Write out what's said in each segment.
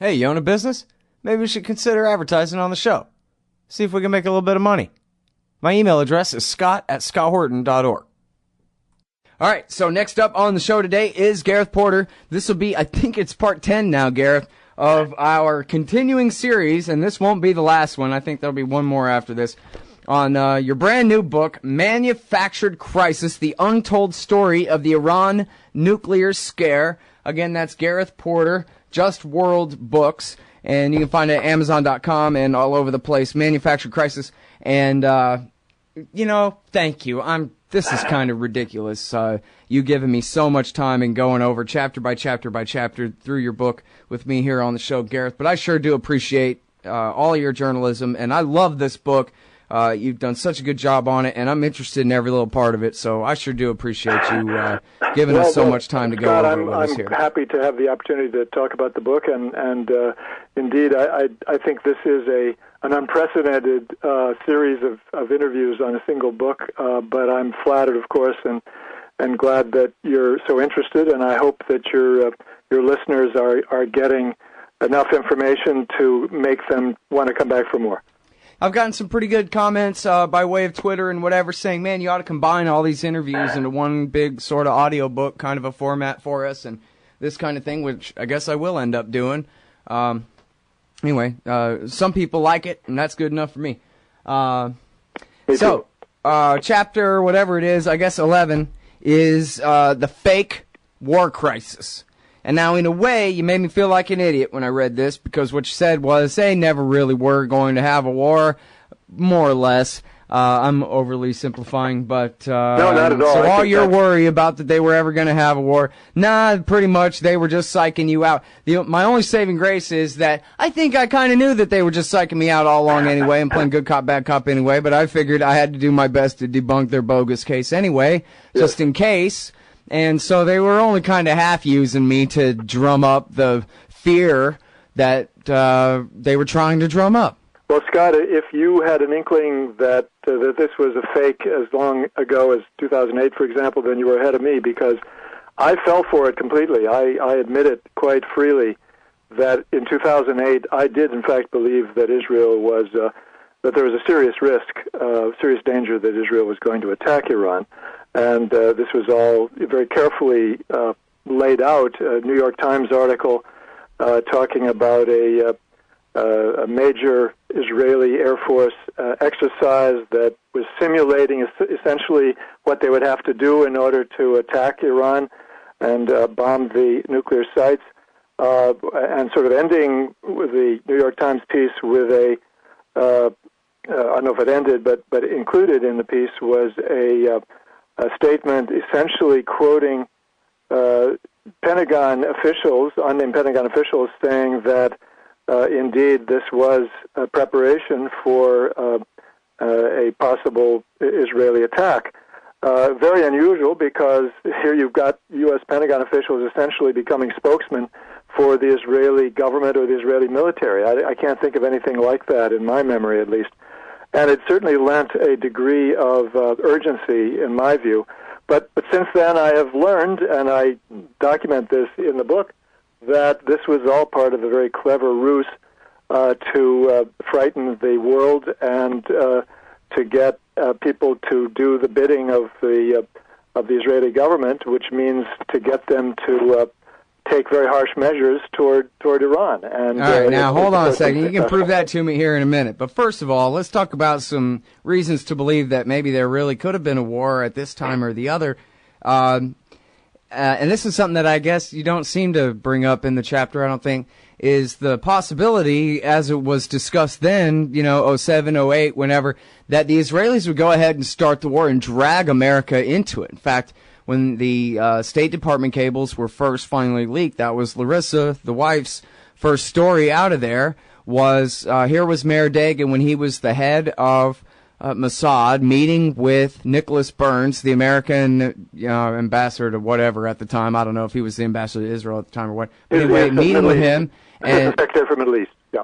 Hey, you own a business? Maybe we should consider advertising on the show. See if we can make a little bit of money. My email address is scott@scotthorton.org. All right, so next up on the show today is Gareth Porter. This will be, I think it's part 10 now, Gareth, of our continuing series, and this won't be the last one. I think there'll be one more after this, on your brand new book, Manufactured Crisis, The Untold Story of the Iran Nuclear Scare. Again, that's Gareth Porter, Just World Books, and you can find it at Amazon.com and all over the place, Manufactured Crisis. And, thank you. This is kind of ridiculous. You giving me so much time and going over chapter by chapter by chapter through your book with me here on the show, Gareth. But I sure do appreciate all your journalism, and I love this book. You've done such a good job on it, and I'm interested in every little part of it, so I sure do appreciate you giving us so much time to go Scott, over with us here. I'm happy to have the opportunity to talk about the book, and indeed, I think this is an unprecedented series of interviews on a single book, but I'm flattered, of course, and glad that you're so interested, and I hope that your listeners are getting enough information to make them want to come back for more. I've gotten some pretty good comments by way of Twitter and whatever saying, man, you ought to combine all these interviews into one big sort of audio book kind of a format for us and this kind of thing, which I guess I will end up doing. Anyway, some people like it, and that's good enough for me. So, chapter whatever it is, I guess 11, is the fake war crisis. And now, in a way, you made me feel like an idiot when I read this, because what you said was they never really were going to have a war, more or less. I'm overly simplifying, but no, not at all. So all your worry about that they were ever going to have a war, pretty much they were just psyching you out. My only saving grace is that I think I kind of knew that they were just psyching me out all along anyway and playing good cop, bad cop anyway, but I figured I had to do my best to debunk their bogus case anyway, just in case. And so they were only kind of half using me to drum up the fear that they were trying to drum up. Well, Scott, if you had an inkling that this was a fake as long ago as 2008, for example, then you were ahead of me, because I fell for it completely. I admit it quite freely that in 2008 I did, in fact, believe that Israel was that there was a serious risk, serious danger that Israel was going to attack Iran. And this was all very carefully laid out. A New York Times article talking about a major Israeli Air Force exercise that was simulating essentially what they would have to do in order to attack Iran and bomb the nuclear sites, and sort of ending with the New York Times piece with I don't know if it ended, but included in the piece was a statement essentially quoting Pentagon officials, unnamed Pentagon officials, saying that indeed this was a preparation for a possible Israeli attack. Very unusual, because here you've got U.S. Pentagon officials essentially becoming spokesmen for the Israeli government or the Israeli military. I can't think of anything like that in my memory, at least. And it certainly lent a degree of urgency, in my view. But since then, I have learned, and I document this in the book, that this was all part of a very clever ruse to frighten the world and to get people to do the bidding of the Israeli government, which means to get them to take very harsh measures toward Iran. And, all right, now hold on a second. You can prove that to me here in a minute. But first of all, let's talk about some reasons to believe that maybe there really could have been a war at this time or the other. And this is something that I guess you don't seem to bring up in the chapter, I don't think, is the possibility, as it was discussed then, 07, 08, whenever, that the Israelis would go ahead and start the war and drag America into it. In fact, when the State Department cables were first finally leaked, that was Larissa, the wife's first story out of there, was here was Mayor Dagan when he was the head of Mossad, meeting with Nicholas Burns, the American ambassador to whatever at the time. I don't know if he was the ambassador to Israel at the time or what. But anyway, meeting with him. And Secretary for Middle East, yeah.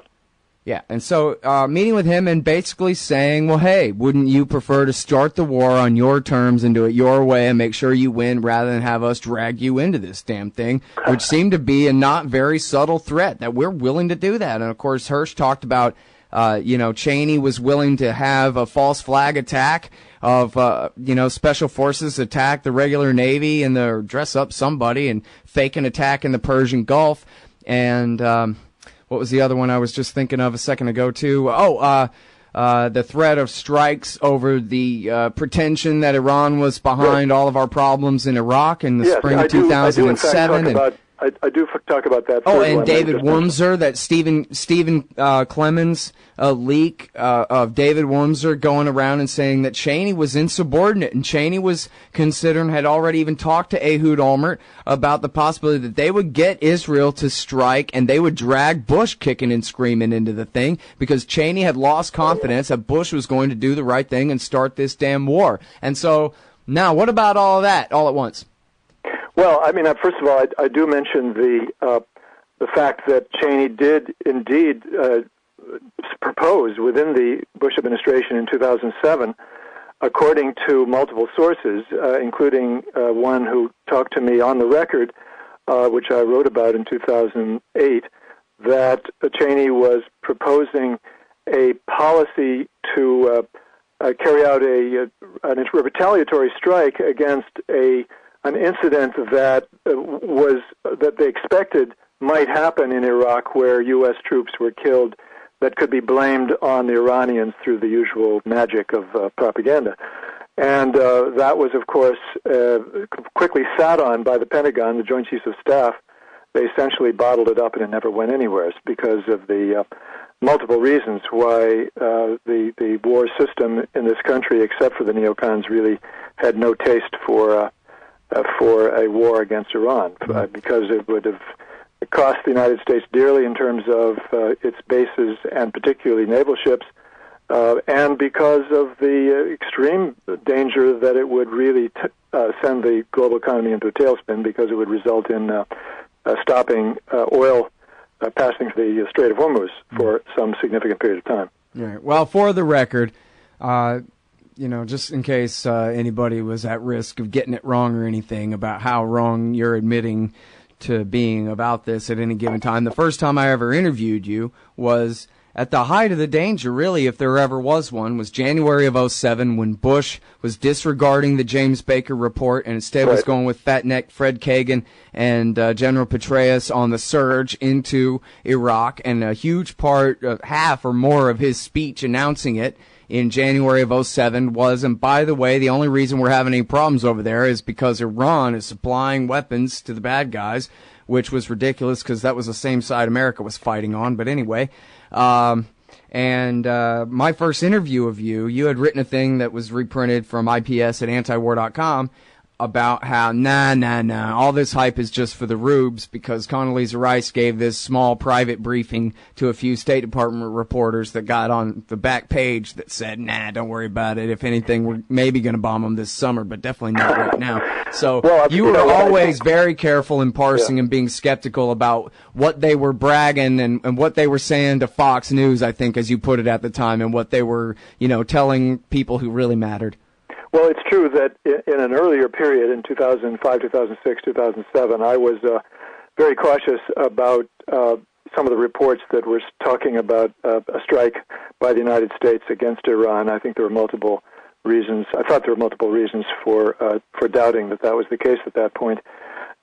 Yeah, and so meeting with him and basically saying, well, hey, wouldn't you prefer to start the war on your terms and do it your way and make sure you win rather than have us drag you into this damn thing, which seemed to be a not very subtle threat that we're willing to do that. And, of course, Hirsch talked about, Cheney was willing to have a false flag attack of, special forces attack the regular Navy and dress up somebody and fake an attack in the Persian Gulf. And what was the other one I was just thinking of a second ago, too? The threat of strikes over the pretension that Iran was behind all of our problems in Iraq in the spring of 2007. I do talk about that. Oh, and David Wurmser, that Stephen Clemens leak of David Wurmser going around and saying that Cheney was insubordinate, and Cheney was considering, had already even talked to Ehud Olmert about the possibility that they would get Israel to strike and they would drag Bush kicking and screaming into the thing because Cheney had lost confidence that Bush was going to do the right thing and start this damn war. And so now what about all of that all at once? Well, I mean, first of all, I do mention the fact that Cheney did indeed propose within the Bush administration in 2007, according to multiple sources, including one who talked to me on the record, which I wrote about in 2008, that Cheney was proposing a policy to carry out a retaliatory strike against an incident that they expected might happen in Iraq, where U.S. troops were killed, that could be blamed on the Iranians through the usual magic of propaganda. And that was, of course, quickly sat on by the Pentagon, the Joint Chiefs of Staff. They essentially bottled it up, and it never went anywhere because of the multiple reasons why the war system in this country, except for the neocons, really had no taste for a war against Iran, because it would have cost the United States dearly in terms of its bases and particularly naval ships, and because of the extreme danger that it would really send the global economy into a tailspin, because it would result in stopping oil passing through the Strait of Hormuz for some significant period of time. All right. Well, for the record, just in case anybody was at risk of getting it wrong or anything about how wrong you're admitting to being about this at any given time, the first time I ever interviewed you was at the height of the danger, really, if there ever was one, was January of 2007, when Bush was disregarding the James Baker report and instead was going with fat neck Fred Kagan and General Petraeus on the surge into Iraq, and a huge part, half or more of his speech announcing it in January of 2007 was, and by the way, the only reason we're having any problems over there is because Iran is supplying weapons to the bad guys, which was ridiculous because that was the same side America was fighting on. But anyway, my first interview of you had written a thing that was reprinted from IPS at antiwar.com about how, all this hype is just for the rubes, because Condoleezza Rice gave this small private briefing to a few State Department reporters that got on the back page that said, don't worry about it. If anything, we're maybe going to bomb them this summer, but definitely not right now. So you were always very careful in parsing and being skeptical about what they were bragging and what they were saying to Fox News, I think, as you put it at the time, and what they were, telling people who really mattered. Well, it's true that in an earlier period, in 2005, 2006, 2007, I was very cautious about some of the reports that were talking about a strike by the United States against Iran. I think there were multiple reasons. I thought there were multiple reasons for doubting that was the case at that point,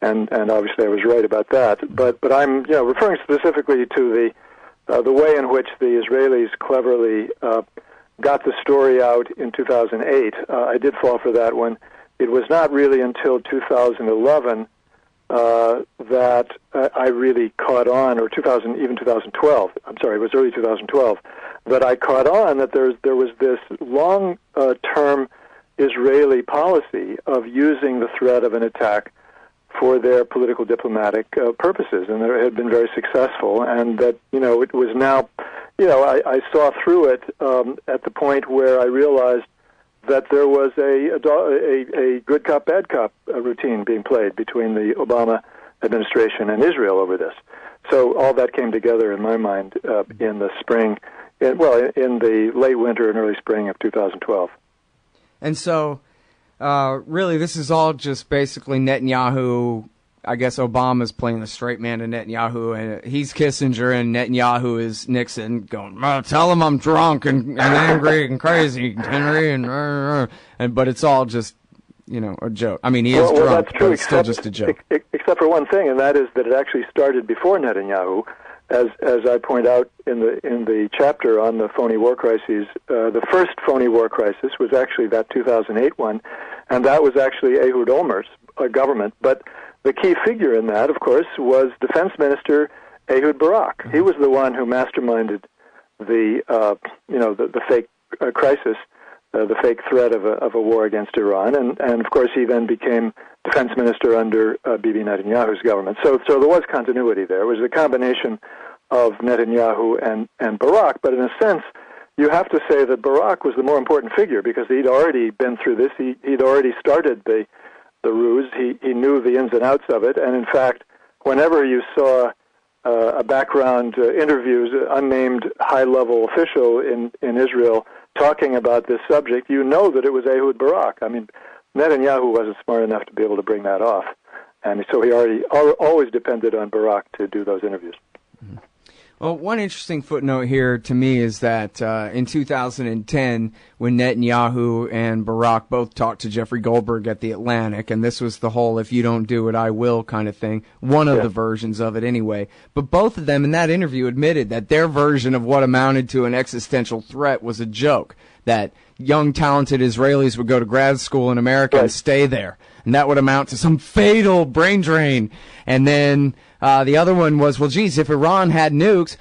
and obviously I was right about that. But I'm referring specifically to the way in which the Israelis cleverly got the story out in 2008. I did fall for that one. It was not really until 2011 that I really caught on, or 2012. I'm sorry, it was early 2012 that I caught on that there was this long-term Israeli policy of using the threat of an attack for their political diplomatic purposes, and they had been very successful, and that it was now. I saw through it at the point where I realized that there was a good cop, bad cop routine being played between the Obama administration and Israel over this. So all that came together in my mind in the spring, in the late winter and early spring of 2012. And so, really, this is all just basically Netanyahu. I guess Obama's playing the straight man to Netanyahu, and he's Kissinger, and Netanyahu is Nixon, going, tell him I'm drunk and angry and crazy, Henry, but it's all just, a joke. I mean, he is drunk, that's true, but it's still just a joke. Except for one thing, and that is that it actually started before Netanyahu, as I point out in the chapter on the phony war crises. The first phony war crisis was actually that 2008 one, and that was actually Ehud Olmert's government, but the key figure in that, of course, was Defense Minister Ehud Barak. He was the one who masterminded the fake crisis, the fake threat of a war against Iran, and of course he then became Defense Minister under Bibi Netanyahu's government. So there was continuity there. It was a combination of Netanyahu and Barak, but in a sense, you have to say that Barak was the more important figure because he'd already been through this. He'd already started the ruse. He knew the ins and outs of it, and in fact, whenever you saw a background interviews, unnamed high-level official in Israel talking about this subject, you know that it was Ehud Barak. I mean, Netanyahu wasn't smart enough to be able to bring that off, and so he always depended on Barak to do those interviews. Mm-hmm. Well, one interesting footnote here to me is that in 2010, when Netanyahu and Barak both talked to Jeffrey Goldberg at The Atlantic, and this was the whole if you don't do it, I will kind of thing, one of the versions of it anyway, but both of them in that interview admitted that their version of what amounted to an existential threat was a joke, that young, talented Israelis would go to grad school in America and stay there, and that would amount to some fatal brain drain. And then the other one was, well, geez, if Iran had nukes,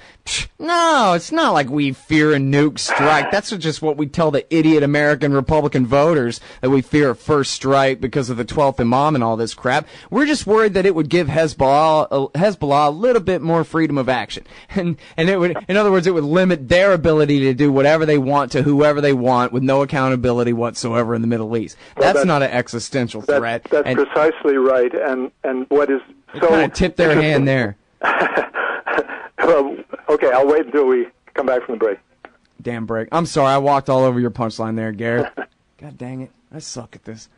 no, it's not like we fear a nuke strike. That's just what we tell the idiot American Republican voters, that we fear a first strike because of the 12th Imam and all this crap. We're just worried that it would give Hezbollah a little bit more freedom of action. And it would, in other words, it would limit their ability to do whatever they want to whoever they want with no accountability whatsoever in the Middle East. That's not an existential threat. That's precisely right. And what is so kind of tip their hand there. Well, okay, I'll wait until we come back from the break. Damn break. I'm sorry, I walked all over your punchline there, Gareth. God dang it. I suck at this.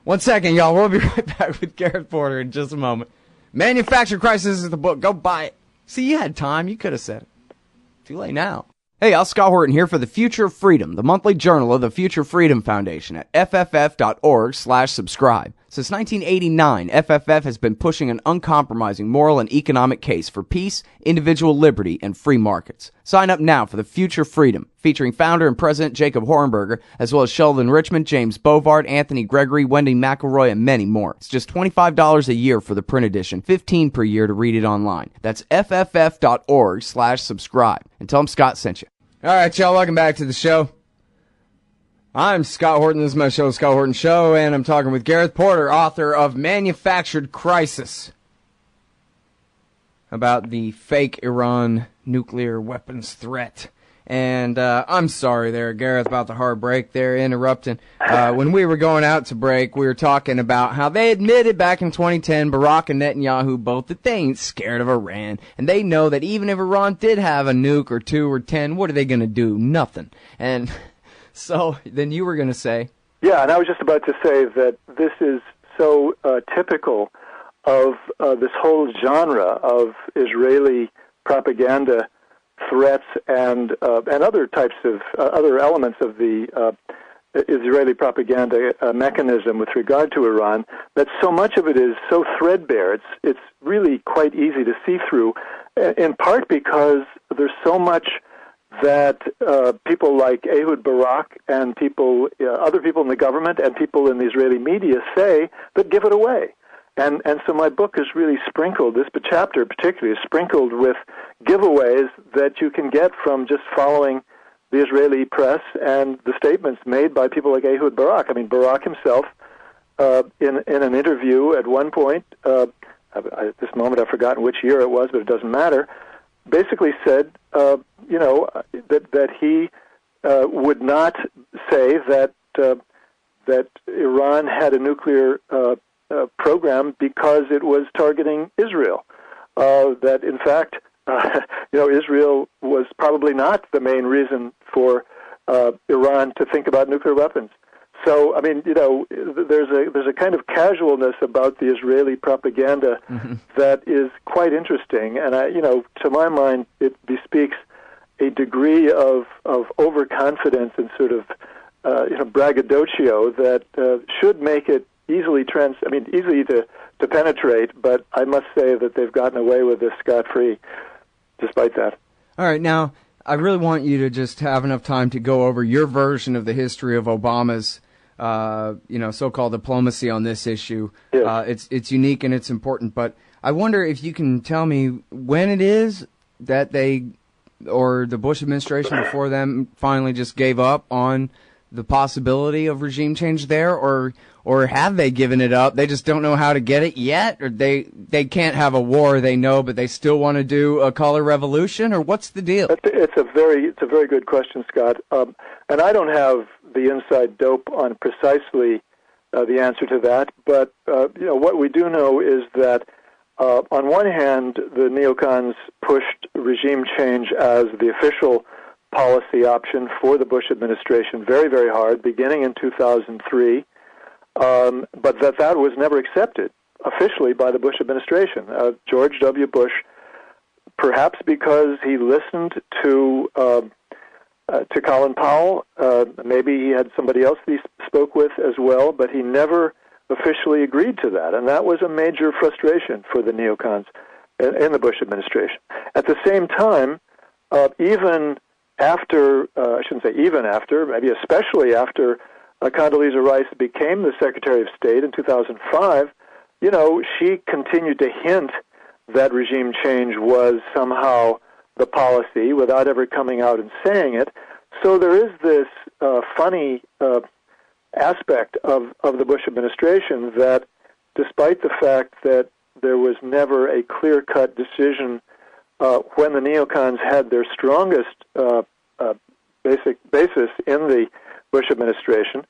1 second, y'all. We'll be right back with Gareth Porter in just a moment. Manufactured Crisis is the book. Go buy it. See, you had time. You could have said it. Too late now. Hey, y'all, Scott Horton here for The Future of Freedom, the monthly journal of the Future Freedom Foundation at fff.org/subscribe. Since 1989, FFF has been pushing an uncompromising moral and economic case for peace, individual liberty, and free markets. Sign up now for The Future Freedom, featuring founder and president Jacob Hornberger, as well as Sheldon Richmond, James Bovard, Anthony Gregory, Wendy McElroy, and many more. It's just $25 a year for the print edition, $15 per year to read it online. That's fff.org/subscribe. And tell them Scott sent you. All right, y'all, welcome back to the show. I'm Scott Horton. This is my show, Scott Horton Show, and I'm talking with Gareth Porter, author of Manufactured Crisis, about the fake Iran nuclear weapons threat. And I'm sorry there, Gareth, about the hard break there, interrupting. When we were going out to break, we were talking about how they admitted back in 2010, Barak and Netanyahu both, that they ain't scared of Iran. And they know that even if Iran did have a nuke or 2 or 10, what are they going to do? Nothing. And so then you were going to say? Yeah, and I was just about to say that this is so typical of this whole genre of Israeli propaganda threats and other types of other elements of the Israeli propaganda mechanism with regard to Iran, that so much of it is so threadbare. It's really quite easy to see through, in part because there's so much that people like Ehud Barak and people, other people in the government and people in the Israeli media say that give it away. And so my book is really sprinkled, this chapter particularly is sprinkled with giveaways that you can get from just following the Israeli press and the statements made by people like Ehud Barak. I mean, Barak himself, in an interview at one point, at this moment I've forgotten which year it was, but it doesn't matter, basically said, that he would not say that Iran had a nuclear program because it was targeting Israel. That, in fact, Israel was probably not the main reason for Iran to think about nuclear weapons. So, I mean, there's a kind of casualness about the Israeli propaganda that is quite interesting, and to my mind, it bespeaks a degree of overconfidence and sort of braggadocio that should make it easy to penetrate. But I must say that they've gotten away with this scot-free, despite that. All right, now I really want you to just have enough time to go over your version of the history of Obama's so-called diplomacy on this issue. Yes. It's unique and it's important, but I wonder if you can tell me when it is that they, or the Bush administration before them, finally just gave up on the possibility of regime change there, or have they given it up? They just don't know how to get it yet, or they can't have a war, they know, but they still want to do a color revolution, or what's the deal? It's a very good question, Scott. And I don't have the inside dope on precisely the answer to that, but what we do know is that on one hand, the neocons pushed regime change as the official policy option for the Bush administration very, very hard, beginning in 2003, but that was never accepted officially by the Bush administration. George W. Bush, perhaps because he listened to Colin Powell, maybe he had somebody else that he spoke with as well, but he never officially agreed to that, and that was a major frustration for the neocons in the Bush administration. At the same time, even after, I shouldn't say even after, maybe especially after Condoleezza Rice became the Secretary of State in 2005, she continued to hint that regime change was somehow the policy without ever coming out and saying it. So there is this funny aspect of the Bush administration that, despite the fact that there was never a clear-cut decision when the neocons had their strongest basis in the Bush administration,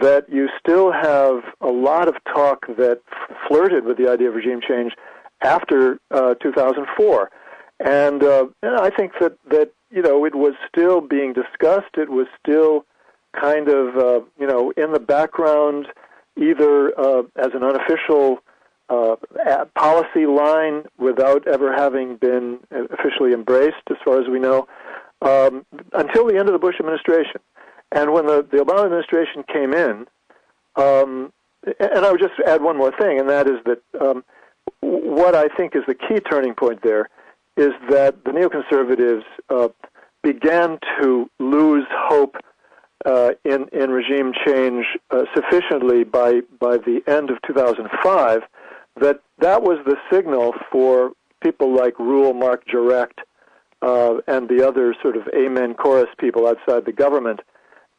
that you still have a lot of talk that flirted with the idea of regime change after 2004. And I think that it was still being discussed. It was still kind of in the background, either as an unofficial policy line without ever having been officially embraced, as far as we know, until the end of the Bush administration. And when the Obama administration came in, and I would just add one more thing, and that is that what I think is the key turning point there is that the neoconservatives began to lose hope in regime change sufficiently by the end of 2005 that was the signal for people like Rule Mark Direct and the other sort of amen chorus people outside the government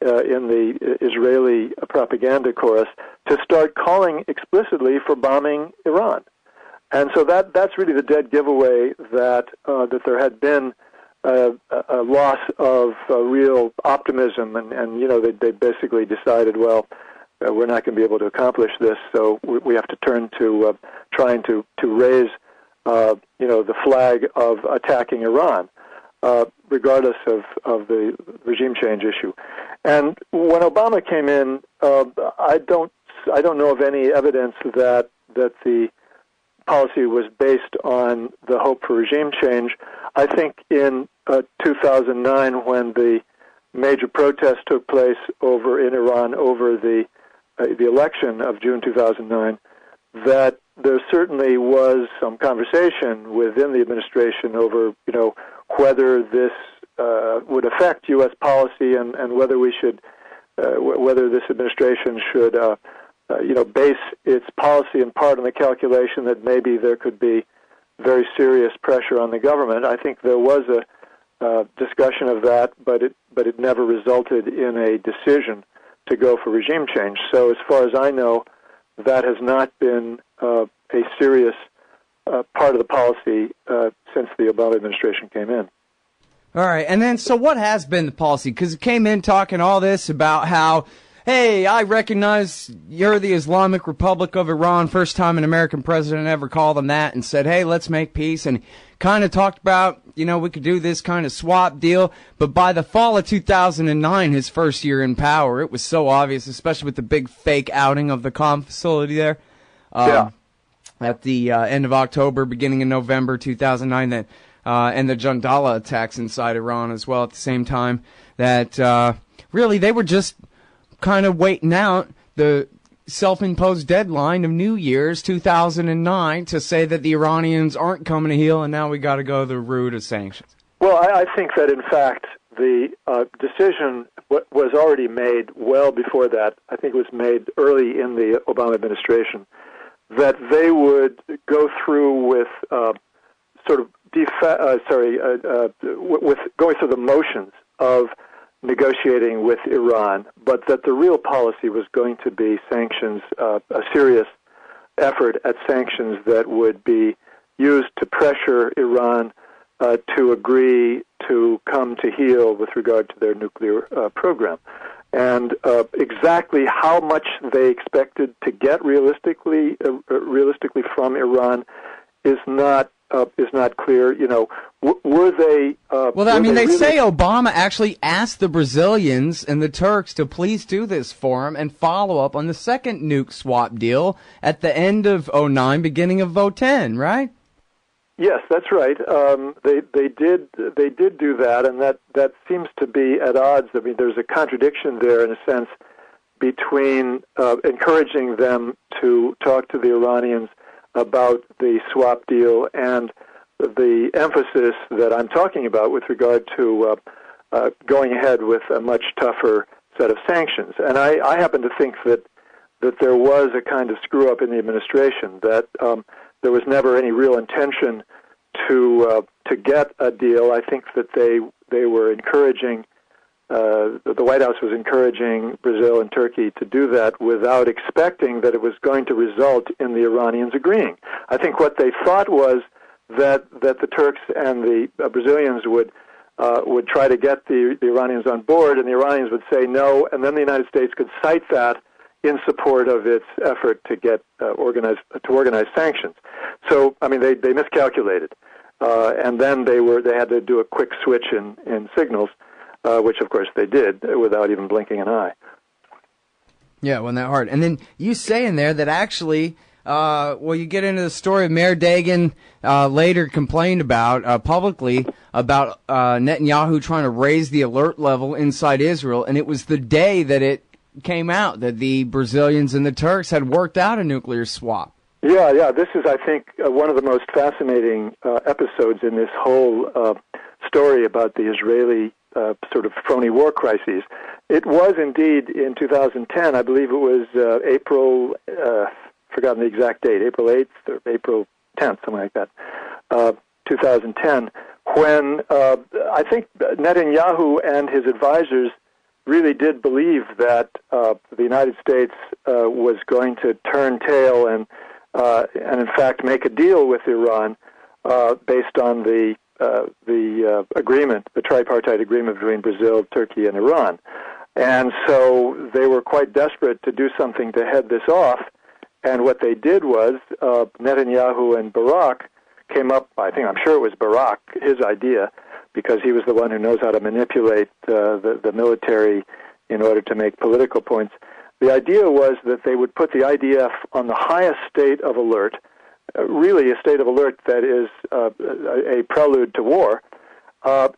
in the Israeli propaganda chorus to start calling explicitly for bombing Iran. And so that's really the dead giveaway that there had been a loss of real optimism, and they basically decided, well, we're not going to be able to accomplish this, so we have to turn to trying to raise the flag of attacking Iran, regardless of the regime change issue. And when Obama came in, I don't know of any evidence that the policy was based on the hope for regime change. I think in 2009, when the major protests took place in Iran over the election of June 2009, that there certainly was some conversation within the administration over, whether this would affect U.S. policy and whether we should, whether this administration should, base its policy in part on the calculation that maybe there could be very serious pressure on the government. I think there was a discussion of that, but it never resulted in a decision to go for regime change. So as far as I know, that has not been a serious part of the policy since the Obama administration came in. All right, and then so what has been the policy? Because it came in talking all this about how, hey, I recognize you're the Islamic Republic of Iran. First time an American president ever called them that and said, hey, let's make peace. And kind of talked about, we could do this kind of swap deal. But by the fall of 2009, his first year in power, it was so obvious, especially with the big fake outing of the comm facility there. At the end of October, beginning in November 2009, that and the Jandala attacks inside Iran as well at the same time, that really they were just kind of waiting out the self-imposed deadline of New Year's 2009 to say that the Iranians aren't coming to heel, and now we got to go the route of sanctions. Well, I think that, in fact, the decision was already made well before that. I think it was made early in the Obama administration that they would go through with with going through the motions of negotiating with Iran, but that the real policy was going to be sanctions, a serious effort at sanctions that would be used to pressure Iran to agree to come to heel with regard to their nuclear program. And exactly how much they expected to get realistically from Iran is not clear. Were they? They say Obama actually asked the Brazilians and the Turks to please do this for him and follow up on the second nuke swap deal at the end of 2009, beginning of 2010, right? Yes, that's right. They did do that, and that seems to be at odds. I mean, there's a contradiction there in a sense between encouraging them to talk to the Iranians about the swap deal and the emphasis that I'm talking about with regard to going ahead with a much tougher set of sanctions. And I happen to think that there was a kind of screw-up in the administration, that there was never any real intention to get a deal. I think that they were encouraging, the White House was encouraging Brazil and Turkey to do that without expecting that it was going to result in the Iranians agreeing. I think what they thought was that the Turks and the Brazilians would try to get the Iranians on board, and the Iranians would say no, and then the United States could cite that in support of its effort to get organize sanctions. So, I mean, they miscalculated, and then they had to do a quick switch in signals, which of course they did without even blinking an eye. Yeah, it wasn't that hard. And then you say in there that actually, you get into the story of Mayor Dagan later complained about publicly about Netanyahu trying to raise the alert level inside Israel, and it was the day that it came out that the Brazilians and the Turks had worked out a nuclear swap. Yeah. This is, I think, one of the most fascinating episodes in this whole story about the Israeli sort of phony war crises. It was indeed in 2010, I believe it was April, forgotten the exact date, April 8th or April 10th, something like that, 2010, when I think Netanyahu and his advisors really did believe that the United States was going to turn tail and in fact make a deal with Iran based on the agreement, the tripartite agreement between Brazil, Turkey, and Iran. And so they were quite desperate to do something to head this off. And what they did was Netanyahu and Barak came up, I'm sure it was Barak, his idea, because he was the one who knows how to manipulate the military in order to make political points. The idea was that they would put the IDF on the highest state of alert, really a state of alert that is a prelude to war,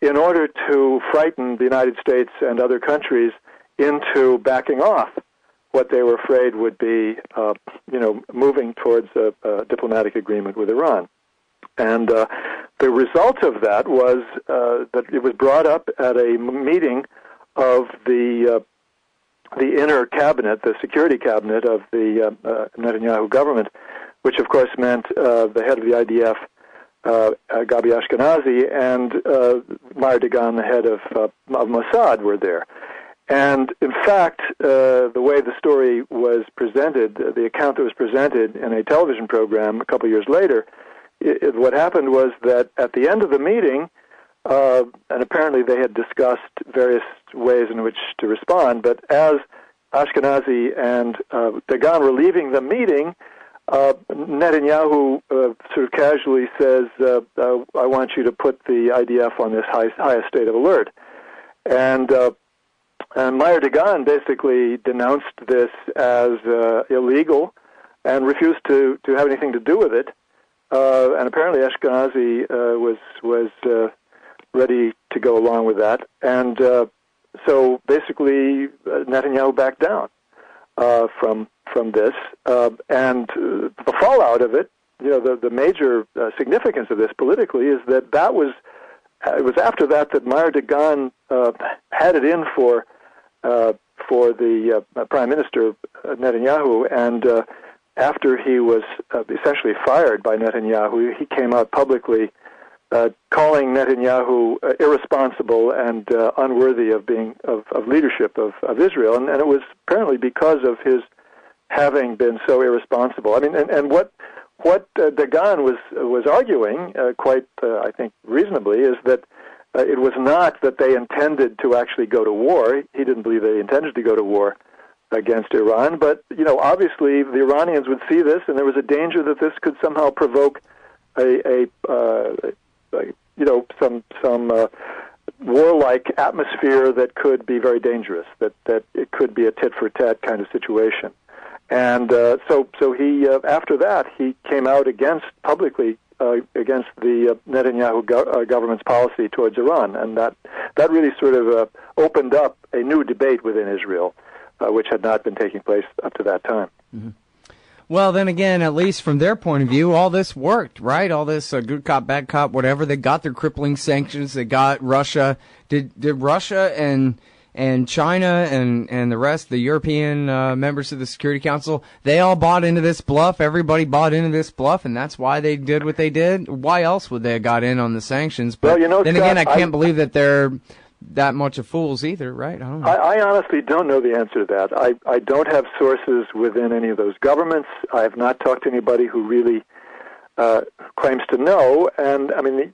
in order to frighten the United States and other countries into backing off what they were afraid would be, moving towards a diplomatic agreement with Iran. And the result of that was that it was brought up at a meeting of the inner cabinet, the security cabinet of the Netanyahu government, which of course meant the head of the IDF, Gabi Ashkenazi, and Meir Dagan, the head of Mossad, were there. And in fact, the way the story was presented, the account that was presented in a television program a couple years later, what happened was that at the end of the meeting, and apparently they had discussed various ways in which to respond, but as Ashkenazi and Dagan were leaving the meeting, Netanyahu sort of casually says, I want you to put the IDF on this highest state of alert. And Meir Dagan basically denounced this as illegal and refused to have anything to do with it. And apparently Ashkenazi was ready to go along with that. And so basically Netanyahu backed down from this. And the fallout of it, the major significance of this politically is that it was after that Meir Dagan had it in for the Prime Minister Netanyahu, and after he was essentially fired by Netanyahu, he came out publicly calling Netanyahu irresponsible and unworthy of leadership of Israel, and it was apparently because of his having been so irresponsible. I mean, and what Dagan was arguing, quite I think reasonably, is that it was not that they intended to actually go to war. He didn't believe they intended to go to war against Iran, but obviously the Iranians would see this, and there was a danger that this could somehow provoke some warlike atmosphere that could be very dangerous. That it could be a tit for tat kind of situation. And so he after that he came out publicly against the Netanyahu government's policy towards Iran, and that really sort of opened up a new debate within Israel, which had not been taking place up to that time. Mm-hmm. Well, then again, at least from their point of view, all this worked, right? All this good cop, bad cop, whatever. They got their crippling sanctions. They got Russia. Did Russia and China and the rest, the European members of the Security Council, they all bought into this bluff. Everybody bought into this bluff, and that's why they did what they did. Why else would they have got in on the sanctions? But well, then Scott, again, I can't believe that they're that much of fools either, right? I don't know. I honestly don't know the answer to that. I don't have sources within any of those governments. I have not talked to anybody who really claims to know. And I mean,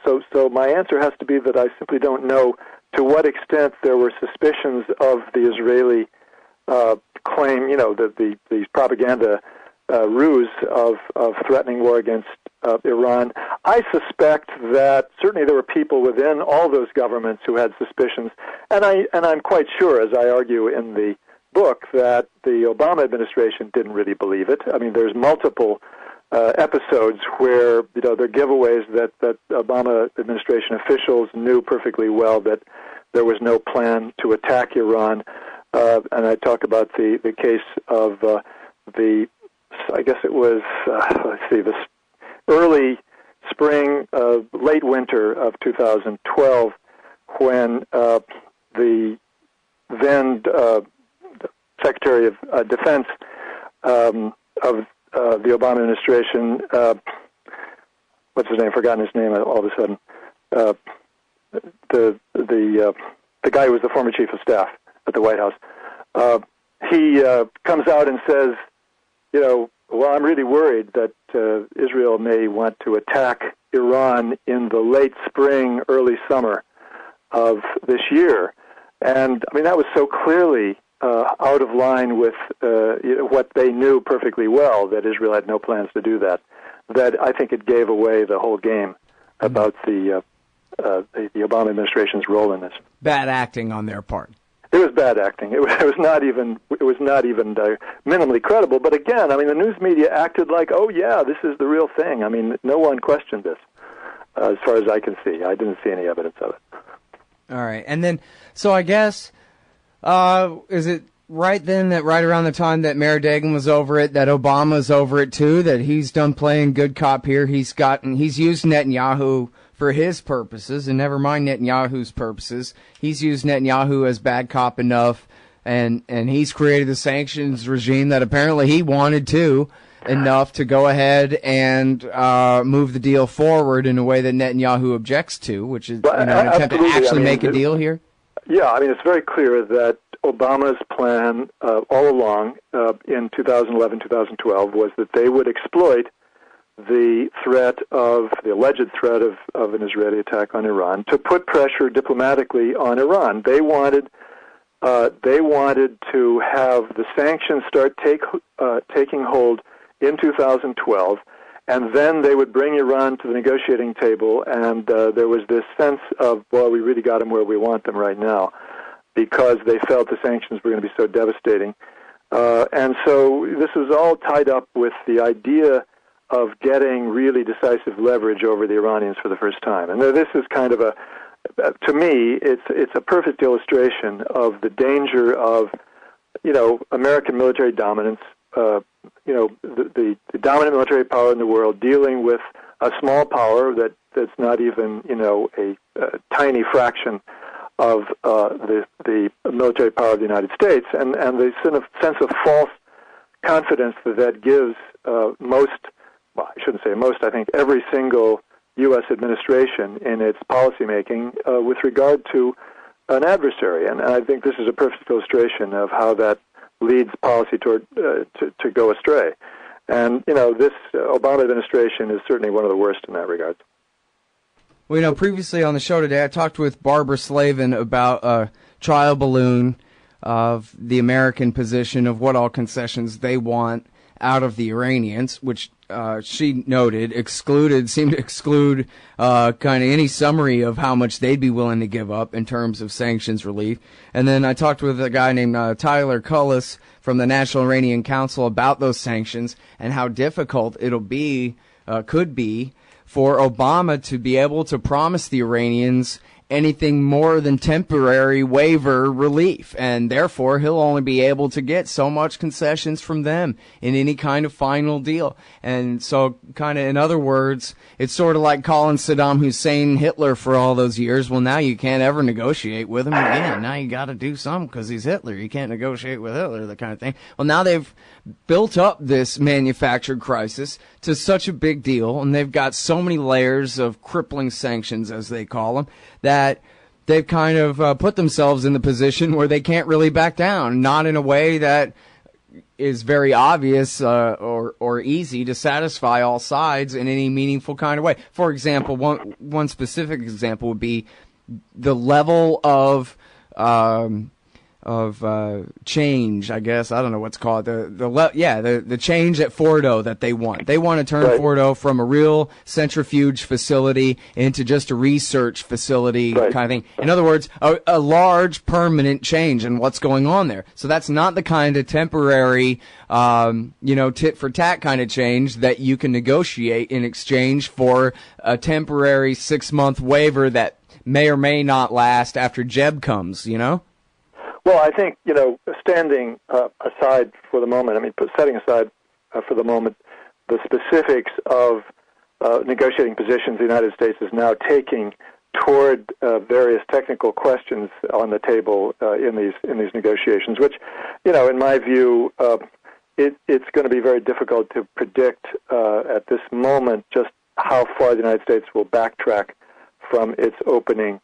so my answer has to be that I simply don't know to what extent there were suspicions of the Israeli claim, the propaganda ruse of threatening war against Iran. I suspect that certainly there were people within all those governments who had suspicions, and I'm quite sure, as I argue in the book, that the Obama administration didn't really believe it. I mean, there's multiple episodes where there are giveaways that Obama administration officials knew perfectly well that there was no plan to attack Iran, and I talk about the case of I guess it was the early spring, late winter of 2012, when the then Secretary of Defense of the Obama administration, what's his name? Forgotten his name all of a sudden. The guy who was the former chief of staff at the White House. He comes out and says, well, I'm really worried that Israel may want to attack Iran in the late spring, early summer of this year. And, I mean, that was so clearly out of line with what they knew perfectly well, that Israel had no plans to do that, that I think it gave away the whole game about the Obama administration's role in this. Bad acting on their part. It was bad acting. It was not even minimally credible. But again, I mean, the news media acted like, oh yeah, this is the real thing. I mean, no one questioned this, as far as I can see. I didn't see any evidence of it. All right, and then so I guess is it right then that right around the time that Meir Dagan was over it, that Obama's over it too, that he's done playing good cop here. He's used Netanyahu for his purposes, and never mind Netanyahu's purposes. He's used Netanyahu as bad cop enough, and he's created the sanctions regime that apparently he wanted to, enough to go ahead and move the deal forward in a way that Netanyahu objects to, which is an attempt to actually make a deal here. Yeah, I mean, it's very clear that Obama's plan all along in 2011, 2012 was that they would exploit the alleged threat of an Israeli attack on Iran to put pressure diplomatically on Iran. They wanted they wanted to have the sanctions start taking hold in 2012, and then they would bring Iran to the negotiating table, and there was this sense of, well, we really got them where we want them right now, because they felt the sanctions were going to be so devastating. And so this was all tied up with the idea of getting really decisive leverage over the Iranians for the first time. And this is kind of to me, it's a perfect illustration of the danger of, American military dominance, the dominant military power in the world dealing with a small power that's not even, a tiny fraction of the military power of the United States, and the sense of false confidence that gives I shouldn't say most, I think every single U.S. administration in its policymaking with regard to an adversary. And I think this is a perfect illustration of how that leads policy toward to go astray. And, this Obama administration is certainly one of the worst in that regard. Well, previously on the show today, I talked with Barbara Slavin about a trial balloon of the American position of what all concessions they want out of the Iranians, which she noted seemed to exclude kind of any summary of how much they'd be willing to give up in terms of sanctions relief. And then I talked with a guy named Tyler Cullis from the National Iranian Council about those sanctions and how difficult could be for Obama to be able to promise the Iranians anything more than temporary waiver relief, and therefore he'll only be able to get so much concessions from them in any kind of final deal. And so, kind of in other words, it's sort of like calling Saddam Hussein Hitler for all those years. Well, now you can't ever negotiate with him again. Now you got to do something because he's Hitler. You can't negotiate with Hitler, that kind of thing. Well, now they've built up this manufactured crisis to such a big deal, and they've got so many layers of crippling sanctions, as they call them, that they've kind of put themselves in the position where they can't really back down, not in a way that is very obvious or easy to satisfy all sides in any meaningful kind of way. For example, one specific example would be the level of change, I guess. I don't know what's called. The change at Fordo that they want. They want to turn Fordo from a real centrifuge facility into just a research facility kind of thing. In other words, a large permanent change in what's going on there. So that's not the kind of temporary, tit for tat kind of change that you can negotiate in exchange for a temporary 6-month waiver that may or may not last after Jeb comes, Well, I think, standing aside for the moment, setting aside for the moment the specifics of negotiating positions the United States is now taking toward various technical questions on the table in these negotiations, which, in my view, it's going to be very difficult to predict at this moment just how far the United States will backtrack from its opening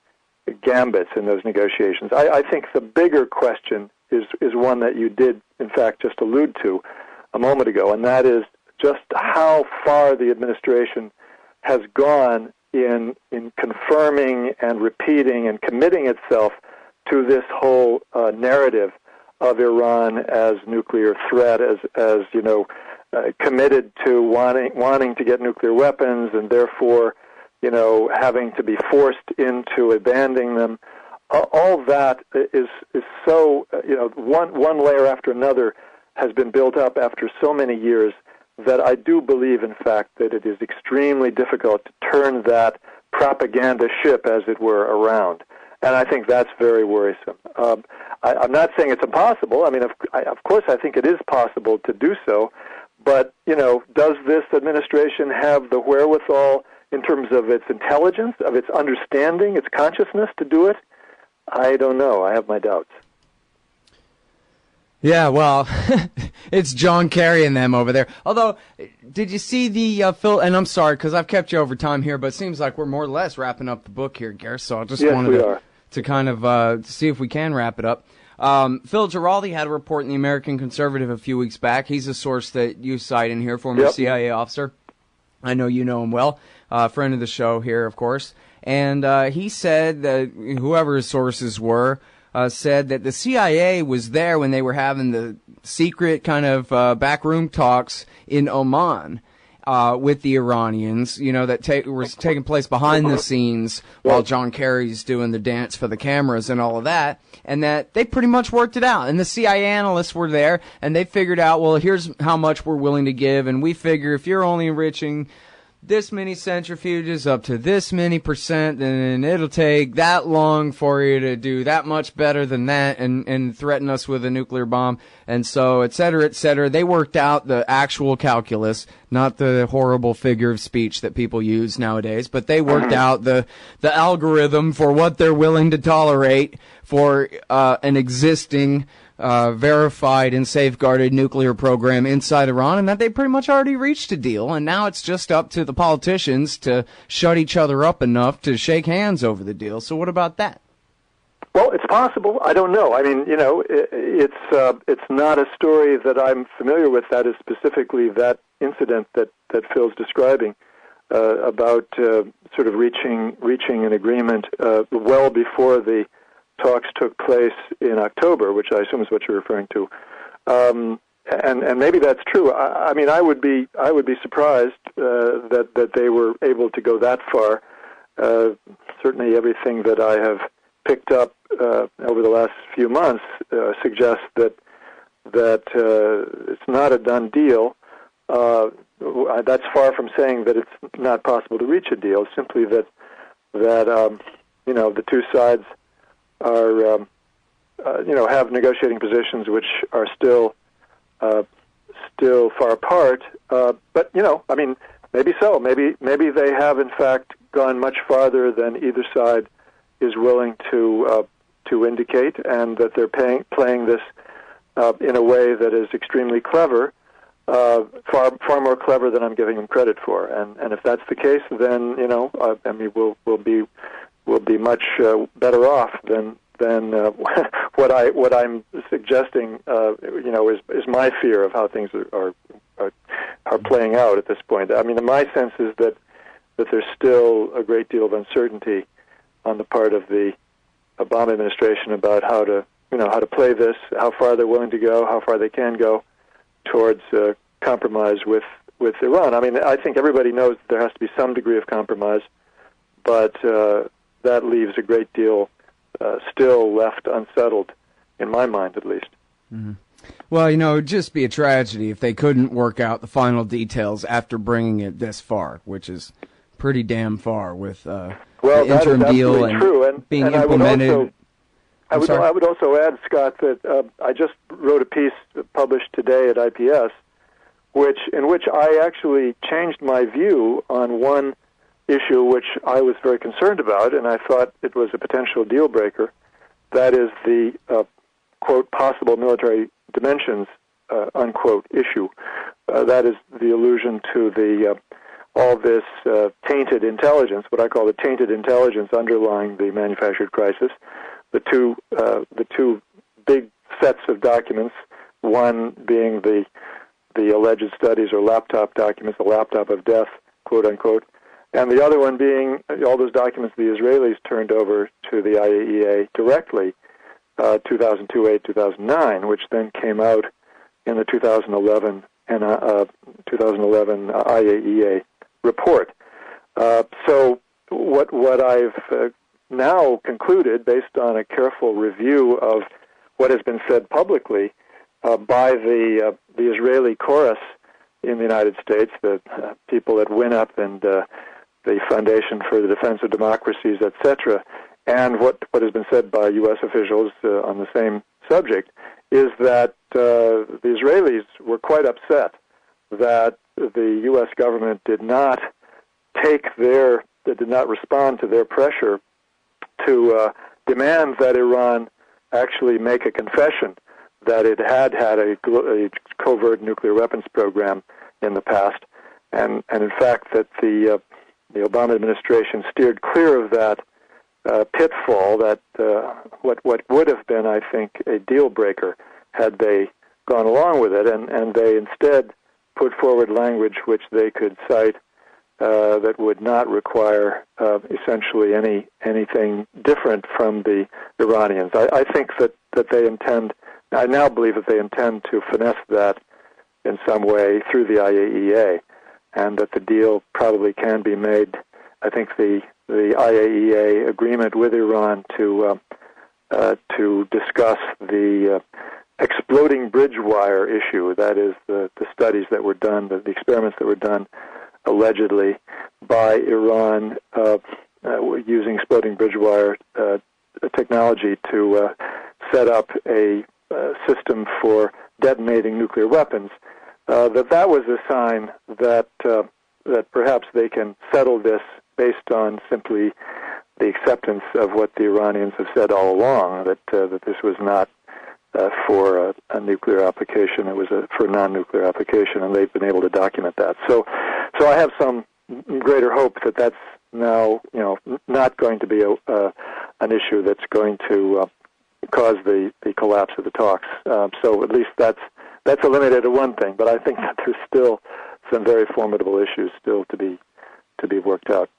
gambits in those negotiations. I think the bigger question is one that you did, in fact, just allude to a moment ago, and that is just how far the administration has gone in confirming and repeating and committing itself to this whole narrative of Iran as nuclear threat, as committed to wanting to get nuclear weapons and therefore having to be forced into abandoning them. All that is so, one layer after another has been built up after so many years that I do believe, in fact, that it is extremely difficult to turn that propaganda ship, as it were, around. And I think that's very worrisome. I'm not saying it's impossible. Of course, I think it is possible to do so. But, does this administration have the wherewithal in terms of its intelligence, of its understanding, its consciousness to do it? I don't know. I have my doubts. Yeah, well, it's John Kerry and them over there. Although, did you see the Phil? And I'm sorry because I've kept you over time here, but it seems like we're more or less wrapping up the book here, Gareth. So I just wanted to kind of see if we can wrap it up. Phil Giraldi had a report in the American Conservative a few weeks back. He's a source that you cite in here, former CIA officer. I know you know him well, friend of the show here, of course. And he said that whoever his sources were, said that the CIA was there when they were having the secret kind of backroom talks in Oman with the Iranians, you know, that was taking place behind the scenes while John Kerry's doing the dance for the cameras and all of that, and that they pretty much worked it out. And the CIA analysts were there, and they figured out, well, here's how much we're willing to give, and we figure if you're only enriching this many centrifuges up to this many percent, and it'll take that long for you to do that much better than that and threaten us with a nuclear bomb, and so et cetera, et cetera. They worked out the actual calculus, not the horrible figure of speech that people use nowadays, but they worked out the algorithm for what they're willing to tolerate for an existing verified and safeguarded nuclear program inside Iran, and that they pretty much already reached a deal, and now it's just up to the politicians to shut each other up enough to shake hands over the deal. So what about that? Well, it's possible. I don't know. I mean, you know, it's not a story that I'm familiar with that is specifically that incident that Phil's describing about sort of reaching an agreement well before the talks took place in October, which I assume is what you're referring to, and maybe that's true. I mean, I would be surprised that they were able to go that far. Certainly, everything that I have picked up over the last few months suggests that it's not a done deal. That's far from saying that it's not possible to reach a deal. Simply that you know, the two sides are you know, have negotiating positions which are still far apart. But you know, I mean, maybe so. Maybe they have in fact gone much farther than either side is willing to indicate, and that they're playing this in a way that is extremely clever, far more clever than I'm giving them credit for. And if that's the case, then you know, I mean, we'll be much better off than what I'm suggesting. You know, is my fear of how things are playing out at this point. I mean, my sense is that there's still a great deal of uncertainty on the part of the Obama administration about how to play this, how far they're willing to go, how far they can go towards compromise with Iran. I mean, I think everybody knows that there has to be some degree of compromise, but that leaves a great deal still left unsettled, in my mind at least. Mm-hmm. Well, you know, it would just be a tragedy if they couldn't work out the final details after bringing it this far, which is pretty damn far with the interim deal and true. And being implemented. I would also add, Scott, that I just wrote a piece published today at IPS, in which I actually changed my view on one issue which I was very concerned about, and I thought it was a potential deal breaker. That is the quote, possible military dimensions unquote issue. That is the allusion to the all this tainted intelligence, what I call the tainted intelligence underlying the manufactured crisis. The two big sets of documents, one being the alleged studies or laptop documents, the laptop of death, quote unquote, and the other one being all those documents the Israelis turned over to the IAEA directly, 2002, 2009, which then came out in the 2011 IAEA report. So what I've now concluded, based on a careful review of what has been said publicly by the Israeli chorus in the United States, the people at WINUP and the Foundation for the Defense of Democracies, etc., and what has been said by U.S. officials on the same subject, is that the Israelis were quite upset that the U.S. government did not respond to their pressure to demand that Iran actually make a confession that it had a covert nuclear weapons program in the past, and in fact that the Obama administration steered clear of that pitfall, that what would have been, I think, a deal breaker had they gone along with it, and they instead put forward language which they could cite that would not require essentially anything different from the Iranians. I think that they intend, I now believe that they intend to finesse that in some way through the IAEA, and that the deal probably can be made. I think the IAEA agreement with Iran to discuss the exploding bridge wire issue, that is the studies that were done, the experiments that were done allegedly by Iran using exploding bridge wire technology to set up a system for detonating nuclear weapons, that was a sign that perhaps they can settle this based on simply the acceptance of what the Iranians have said all along, that this was not for a nuclear application, it was for a non-nuclear application, and they've been able to document that. So I have some greater hope that that's now, not going to be an issue that's going to cause the collapse of the talks. So at least that's eliminated one thing, but I think that there's still some very formidable issues still to be worked out.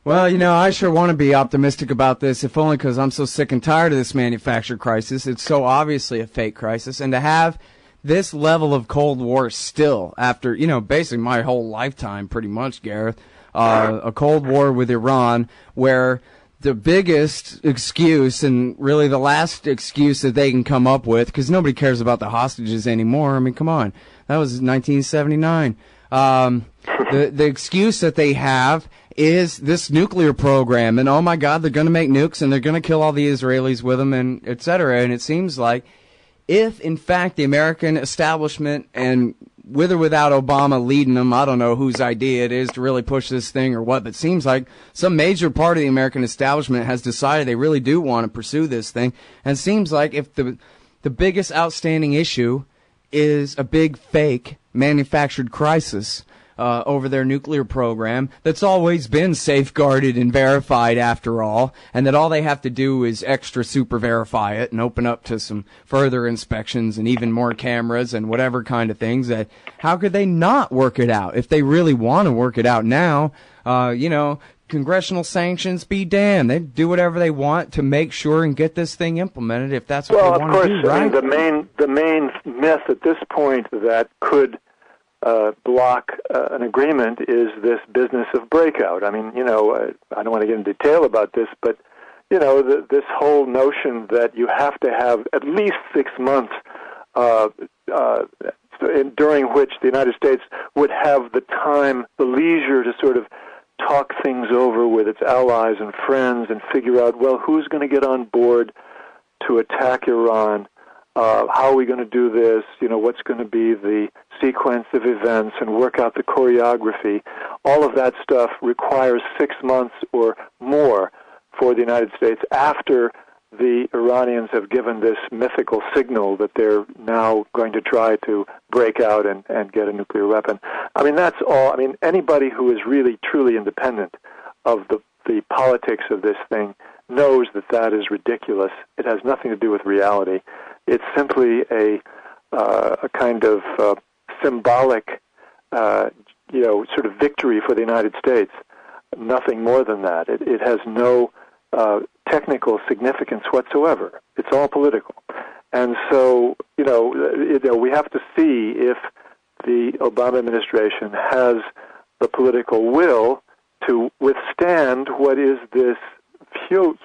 Well, I sure want to be optimistic about this, if only because I'm so sick and tired of this manufactured crisis. It's so obviously a fake crisis, and to have this level of Cold War still after, basically my whole lifetime, pretty much, Gareth, a Cold War with Iran, where the biggest excuse, and really the last excuse that they can come up with, because nobody cares about the hostages anymore. I mean, come on. That was 1979. The excuse that they have is this nuclear program, and oh my God, they're going to make nukes, and they're going to kill all the Israelis with them, and et cetera. And it seems like if, in fact, the American establishment, and with or without Obama leading them, I don't know whose idea it is to really push this thing or what, but it seems like some major part of the American establishment has decided they really do want to pursue this thing. And it seems like if the biggest outstanding issue is a big fake manufactured crisis over their nuclear program that's always been safeguarded and verified after all, and that all they have to do is extra super verify it and open up to some further inspections and even more cameras and whatever kind of things, that how could they not work it out if they really want to work it out now? Congressional sanctions be damned. They do whatever they want to make sure and get this thing implemented if that's what they want to do, right? Well, of course, the main myth at this point that could block an agreement is this business of breakout. I mean, I don't want to get in detail about this, but, this whole notion that you have to have at least 6 months during which the United States would have the time, the leisure to sort of talk things over with its allies and friends and figure out, well, who's going to get on board to attack Iran? How are we going to do this? What's going to be the sequence of events, and work out the choreography? All of that stuff requires 6 months or more for the United States after the Iranians have given this mythical signal that they're now going to try to break out and get a nuclear weapon. I mean, that's all. I mean, anybody who is really, truly independent of the politics of this thing knows that that is ridiculous. It has nothing to do with reality. It's simply a kind of symbolic, sort of victory for the United States. Nothing more than that. It has no technical significance whatsoever. It's all political. And so, we have to see if the Obama administration has the political will to withstand what is this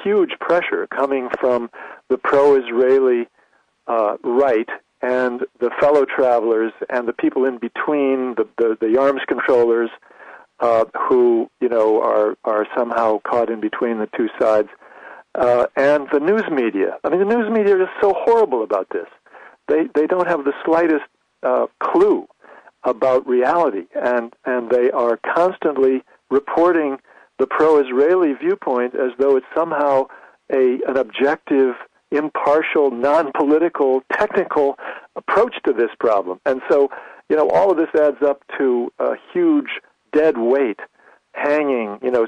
huge pressure coming from the pro-Israeli right and the fellow travelers and the people in between, the arms controllers who are somehow caught in between the two sides, and the news media. I mean, the news media is so horrible about this. They don't have the slightest clue about reality, and they are constantly reporting the pro-Israeli viewpoint as though it's somehow an objective, impartial, non-political, technical approach to this problem. And so, all of this adds up to a huge dead weight hanging, I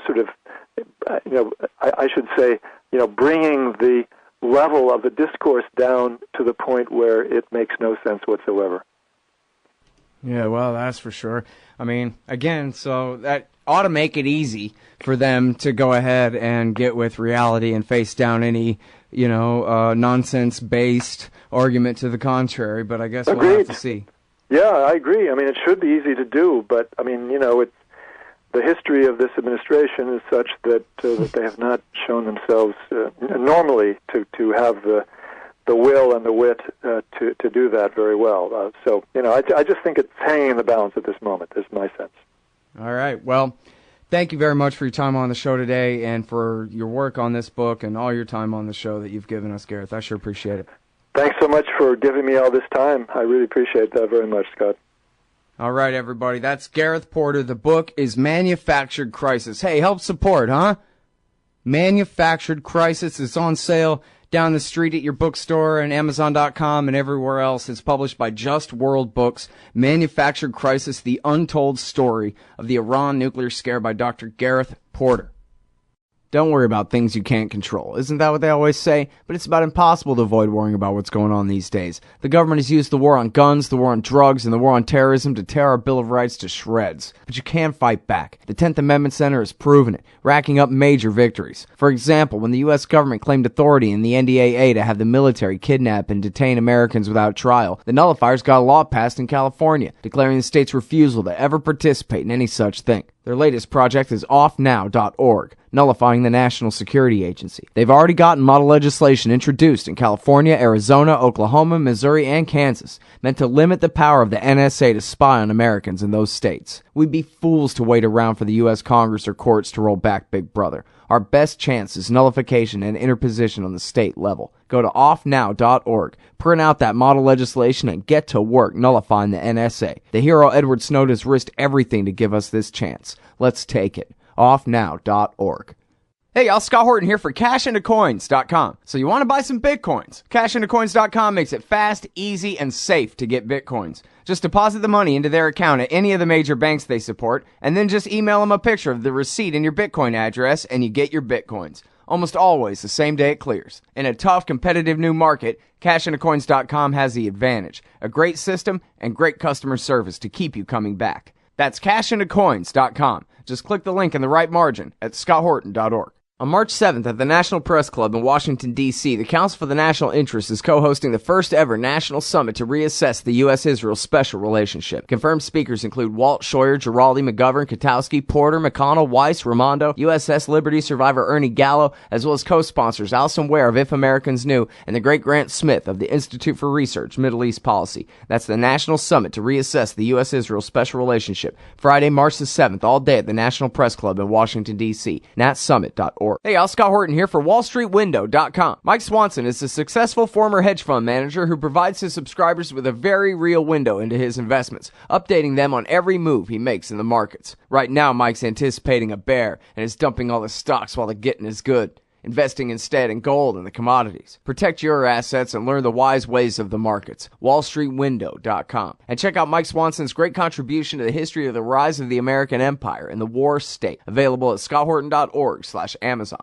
should say, bringing the level of the discourse down to the point where it makes no sense whatsoever. Yeah, well, that's for sure. I mean, again, so that ought to make it easy for them to go ahead and get with reality and face down any, nonsense-based argument to the contrary. But I guess we'll have to see. Yeah, I agree. I mean, it should be easy to do, but I mean, it's the history of this administration is such that that they have not shown themselves normally to have the will and the wit to do that very well. So, I just think it's hanging in the balance at this moment, is my sense. All right. Well, thank you very much for your time on the show today and for your work on this book and all your time on the show that you've given us, Gareth. I sure appreciate it. Thanks so much for giving me all this time. I really appreciate that very much, Scott. All right, everybody. That's Gareth Porter. The book is Manufactured Crisis. Hey, help support, huh? Manufactured Crisis is on sale down the street at your bookstore and Amazon.com and everywhere else. It's published by Just World Books. Manufactured Crisis, the Untold Story of the Iran Nuclear Scare by Dr. Gareth Porter. Don't worry about things you can't control. Isn't that what they always say? But it's about impossible to avoid worrying about what's going on these days. The government has used the war on guns, the war on drugs, and the war on terrorism to tear our Bill of Rights to shreds. But you can fight back. The 10th Amendment Center has proven it, racking up major victories. For example, when the U.S. government claimed authority in the NDAA to have the military kidnap and detain Americans without trial, the nullifiers got a law passed in California, declaring the state's refusal to ever participate in any such thing. Their latest project is offnow.org, nullifying the National Security Agency. They've already gotten model legislation introduced in California, Arizona, Oklahoma, Missouri, and Kansas, meant to limit the power of the NSA to spy on Americans in those states. We'd be fools to wait around for the U.S. Congress or courts to roll back Big Brother. Our best chance is nullification and interposition on the state level. Go to offnow.org, print out that model legislation, and get to work nullifying the NSA. The hero Edward Snowden has risked everything to give us this chance. Let's take it. offnow.org. Hey y'all, Scott Horton here for cashintocoins.com. So you want to buy some Bitcoins? Cashintocoins.com makes it fast, easy, and safe to get Bitcoins. Just deposit the money into their account at any of the major banks they support, and then just email them a picture of the receipt and your Bitcoin address, and you get your Bitcoins. Almost always the same day it clears. In a tough, competitive new market, cashintocoins.com has the advantage. A great system and great customer service to keep you coming back. That's cashintocoins.com. Just click the link in the right margin at scotthorton.org. On March 7th at the National Press Club in Washington, D.C., the Council for the National Interest is co-hosting the first ever national summit to reassess the U.S.-Israel special relationship. Confirmed speakers include Walt, Scheuer, Giraldi, McGovern, Katowski, Porter, McConnell, Weiss, Raimondo, USS Liberty survivor Ernie Gallo, as well as co-sponsors Alison Ware of If Americans Knew and the great Grant Smith of the Institute for Research, Middle East Policy. That's the National Summit to reassess the U.S.-Israel special relationship. Friday, March the 7th, all day at the National Press Club in Washington, D.C. natsummit.org. Hey, y'all, Scott Horton here for WallStreetWindow.com. Mike Swanson is a successful former hedge fund manager who provides his subscribers with a very real window into his investments, updating them on every move he makes in the markets. Right now, Mike's anticipating a bear and is dumping all the stocks while the getting is good, investing instead in gold and the commodities. Protect your assets and learn the wise ways of the markets. WallStreetWindow.com. And check out Mike Swanson's great contribution to the history of the rise of the American empire and the war state. Available at scotthorton.org/Amazon.